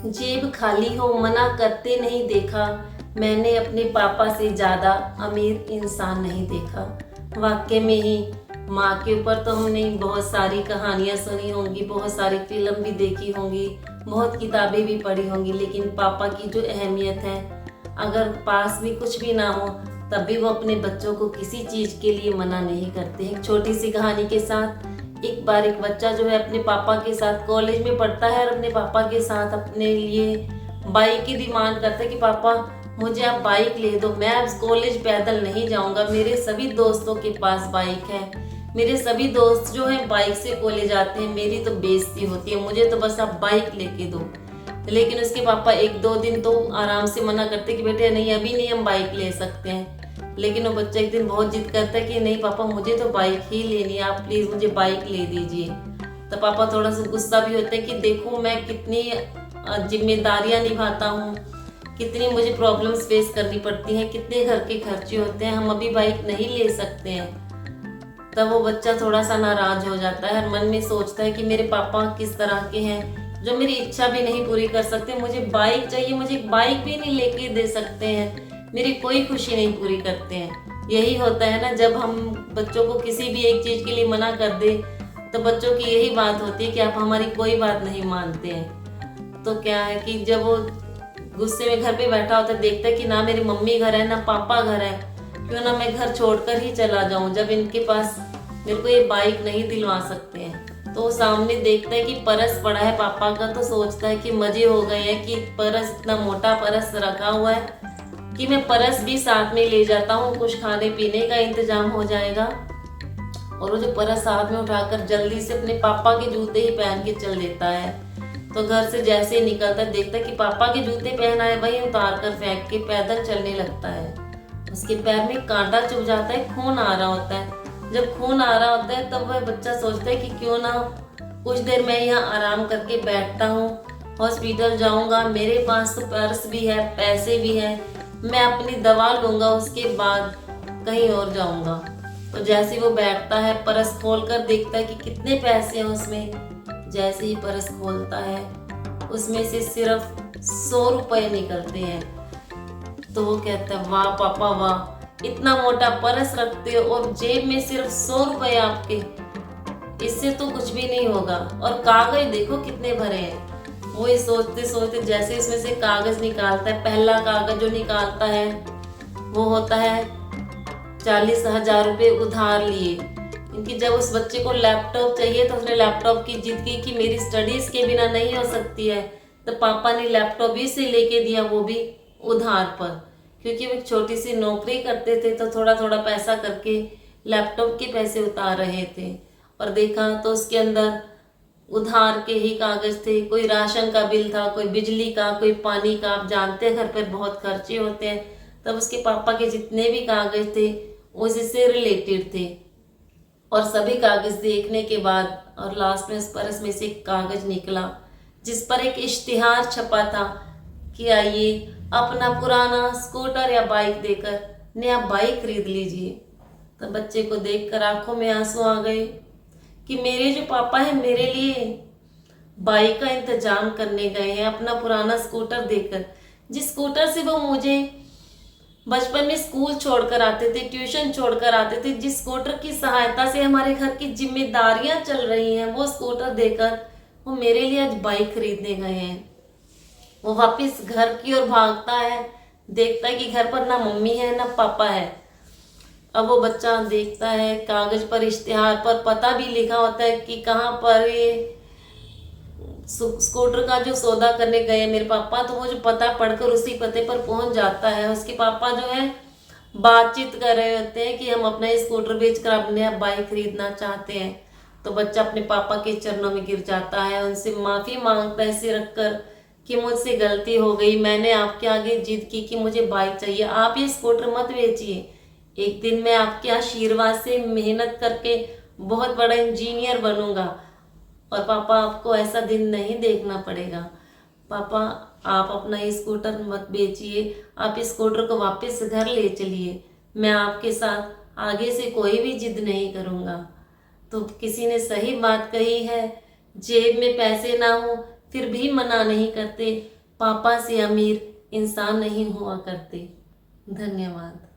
जेब खाली हो मना करते नहीं देखा, मैंने अपने पापा से ज़्यादा अमीर इंसान नहीं देखा। वाकई में ही माँ के ऊपर तो हमने बहुत सारी कहानियाँ सुनी होंगी, बहुत सारी फिल्म भी देखी होंगी, बहुत किताबें भी पढ़ी होंगी, लेकिन पापा की जो अहमियत है, अगर पास भी कुछ भी ना हो तब भी वो अपने बच्चों को किसी चीज़ के लिए मना नहीं करते हैं। एक छोटी सी कहानी के साथ, एक बार एक बच्चा जो है अपने पापा के साथ कॉलेज में पढ़ता है और अपने पापा के साथ अपने लिए बाइक की डिमांड करता है कि पापा मुझे आप बाइक ले दो, मैं अब कॉलेज पैदल नहीं जाऊंगा, मेरे सभी दोस्तों के पास बाइक है, मेरे सभी दोस्त जो हैं बाइक से कॉलेज आते हैं, मेरी तो बेइज्जती होती है, मुझे तो बस आप बाइक लेके दो। लेकिन उसके पापा एक दो दिन तो आराम से मना करते कि बेटे नहीं, अभी नहीं हम बाइक ले सकते हैं। लेकिन वो बच्चा एक दिन बहुत जिद करता है कि नहीं पापा मुझे तो बाइक ही लेनी है, आप प्लीज़ मुझे बाइक ले दीजिए। तो पापा थोड़ा सा गुस्सा भी होते हैं कि देखो मैं कितनी जिम्मेदारियां निभाता हूँ, कितनी मुझे प्रॉब्लम्स फेस करनी पड़ती हैं, कितने घर के खर्चे होते हैं, हम अभी बाइक नहीं ले सकते हैं। तब वो बच्चा थोड़ा सा नाराज हो जाता है और मन में सोचता है कि मेरे पापा किस तरह के हैं जो मेरी इच्छा भी नहीं पूरी कर सकते, मुझे बाइक चाहिए, मुझे बाइक भी नहीं लेके दे सकते हैं, मेरी कोई खुशी नहीं पूरी करते हैं। यही होता है ना, जब हम बच्चों को किसी भी एक चीज़ के लिए मना कर दे तो बच्चों की यही बात होती है कि आप हमारी कोई बात नहीं मानते हैं। तो क्या है कि जब वो गुस्से में घर पे बैठा होता है, देखता है कि ना मेरी मम्मी घर है ना पापा घर है, क्यों ना मैं घर छोड़कर ही चला जाऊं जब इनके पास मेरे को ये बाइक नहीं दिलवा सकते हैं। तो वो सामने देखता है कि परस पड़ा है पापा का, तो सोचता है कि मजे हो गए हैं कि परस, इतना मोटा परस रखा हुआ है कि मैं परस भी साथ में ले जाता हूँ, कुछ खाने पीने का इंतजाम हो जाएगा। और वो जो परस साथ में उठाकर जल्दी से अपने पापा के जूते ही पहन के चल देता है। तो घर से जैसे ही निकलता है, देखता है कि पापा के जूते पहना है, वही उतार कर फेंक के पैदल चलने लगता है। उसके पैर में कांटा चुभ जाता है, खून आ रहा होता है। जब खून आ रहा होता है तब वह बच्चा सोचता है कि क्यों ना कुछ देर मैं यहाँ आराम करके बैठता हूँ, हॉस्पिटल जाऊंगा, मेरे पास तो पर्स भी है, पैसे भी है, मैं अपनी दवा लूंगा, उसके बाद कहीं और जाऊंगा। तो जैसे वो बैठता है, परस खोल कर देखता है कि कितने पैसे हैं उसमें। जैसे ही परस खोलता है, उसमें से सिर्फ 100 रुपए निकलते हैं। तो वो कहता है वाह पापा वाह, इतना मोटा परस रखते हो और जेब में सिर्फ 100 रुपए आपके, इससे तो कुछ भी नहीं होगा। और कागज देखो कितने भरे हैं। वो ये सोचते सोचते जैसे इसमें से कागज निकालता है, पहला कागज जो निकालता है वो होता है 40,000 रुपये उधार लिए। क्योंकि जब उस बच्चे को लैपटॉप चाहिए तो उसने लैपटॉप की जिद की कि मेरी स्टडीज के बिना नहीं हो सकती है, तो पापा ने लैपटॉप भी से लेके दिया, वो भी उधार पर। क्योंकि वो एक छोटी सी नौकरी करते थे तो थोड़ा थोड़ा पैसा करके लैपटॉप के पैसे उतार रहे थे। और देखा तो उसके अंदर उधार के ही कागज थे, कोई राशन का बिल था, कोई बिजली का, कोई पानी का। आप जानते हैं घर पर बहुत खर्चे होते हैं। तब उसके पापा के जितने भी कागज थे उसी से रिलेटेड थे। और सभी कागज देखने के बाद और लास्ट में उस परस में से एक कागज निकला जिस पर एक इश्तिहार छपा था कि आइए अपना पुराना स्कूटर या बाइक देकर नया बाइक खरीद लीजिए। तो बच्चे को देखकर आंखों में आंसू आ गए कि मेरे जो पापा है मेरे लिए बाइक का इंतजाम करने गए हैं, अपना पुराना स्कूटर देकर, जिस स्कूटर से वो मुझे बचपन में स्कूल छोड़कर आते थे, ट्यूशन छोड़कर आते थे, जिस स्कूटर की सहायता से हमारे घर की जिम्मेदारियां चल रही हैं, वो स्कूटर देकर वो मेरे लिए आज बाइक खरीदने गए हैं। वो वापस घर की ओर भागता है, देखता है कि घर पर ना मम्मी है ना पापा है। अब वो बच्चा देखता है कागज पर, इश्तिहार पर पता भी लिखा होता है कि कहाँ पर ये स्कूटर का जो सौदा करने गए मेरे पापा। तो वो जो पता पढ़कर उसी पते पर पहुंच जाता है। उसके पापा जो है बातचीत कर रहे होते हैं कि हम अपना स्कूटर बेचकर अपने बाइक खरीदना चाहते हैं। तो बच्चा अपने पापा के चरणों में गिर जाता है, उनसे माफी मांगता है सिर रखकर कि मुझसे गलती हो गई, मैंने आपके आगे जिद की कि मुझे बाइक चाहिए, आप ये स्कूटर मत बेचिए, एक दिन मैं आपके आशीर्वाद से मेहनत करके बहुत बड़ा इंजीनियर बनूंगा और पापा आपको ऐसा दिन नहीं देखना पड़ेगा। पापा आप अपना ये स्कूटर मत बेचिए, आप इस स्कूटर को वापस घर ले चलिए, मैं आपके साथ आगे से कोई भी जिद नहीं करूँगा। तो किसी ने सही बात कही है, जेब में पैसे ना हो फिर भी मना नहीं करते। पापा से अमीर इंसान नहीं हुआ करते। धन्यवाद।